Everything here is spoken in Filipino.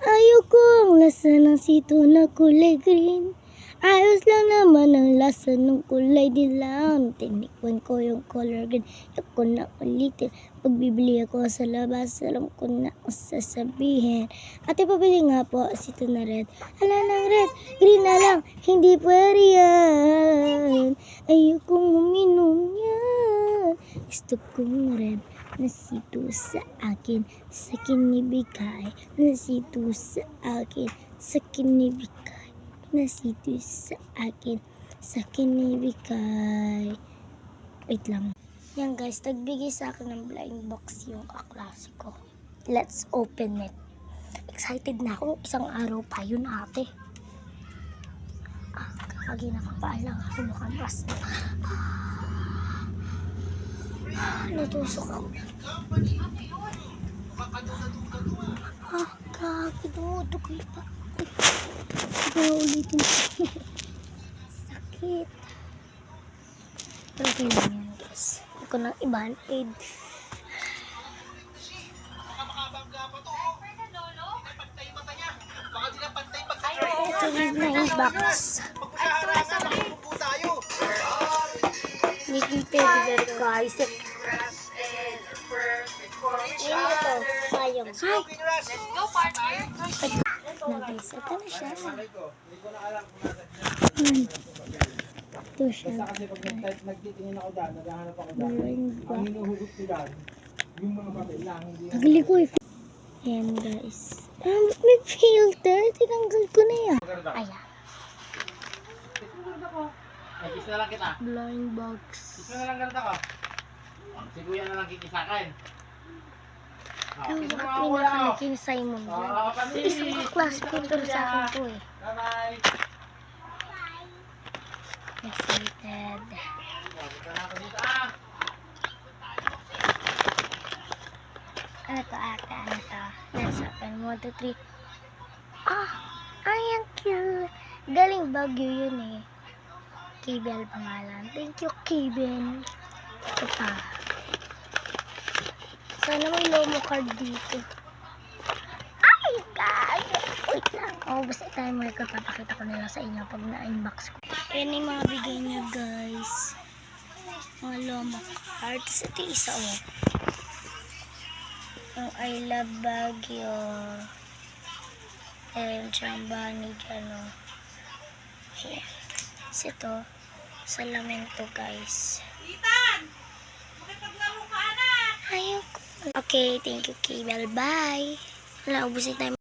Ayoko ang lasa ng sito na kulay green. Ayos lang naman ang lasa ng kulay dilaw. Tinikman ko yung color green. Ayoko na ulitin. Pag bibili ako sa labas, alam ko na ang sasabihin. Ate, pabili nga po sito na red. Hala ng red, green na lang. Hindi pwede yan. Ayokong uminom yan. Gusto kong red na sito sa akin. Sa kinibigay na sito sa akin. Sa kinibigay na sito sa akin. Sa kinibigay. Wait lang. Yan guys, nagbigay sa akin ng blind box yung kaklase ko. Let's open it. Excited na ako. Isang araw pa yun, ate. Kagi nakapaalang ako nakamas. Natusok ako. Grabe, dumudugoy pa. Hindi na ulitin. Sakit. Pero kailangan yan guys. Hindi ko nang i-band-aid. Ito na yung box. Making teddy bear guys. Ayun na to. Sayang. Hi! Nag-guys. Ito na siya. Ito siya. Kasi pag nagtitingin ako dyan, naghahanap ako dyan. Ang hinuhugot ko dyan, yung mga papel lang, hindi yung... Naglikoy. Ayan guys. May filter. Tinanggal ko na yan. Ayan. Ay, kiss na lang kita. Blind box. Kiss na lang ganito ko. Si Kuya na lang kikisakin. Ang Kiss mo mga ako Kuya. pinakanakinsay mo yan. Isang kaklase ko pero sa akin to eh. Bye-bye. Excited. Dito na ako dito Ano to ate? Ano to? Let's open. 1, 2, 3. Ay, ang cute. Galing Baguio yun eh. Kibel pangalan. Thank you, Kibel. Ito pa. Sana may lomo card dito. Ay, God! Wait lang. Basta timer ko. Papakita ko na lang sa inyo pag na-inbox ko. Ayan yung mga bigay niya, guys. Mga lomo cards. Ito yung isa, oh. Yung I love Baguio. Ayan, Chambani, ano. Ayan. Kasi ito, salamin to, guys. Ethan! Makipaglaro ka na! Ayoko. Okay, thank you, Kibel. Bye. Wala, ubusin tayo.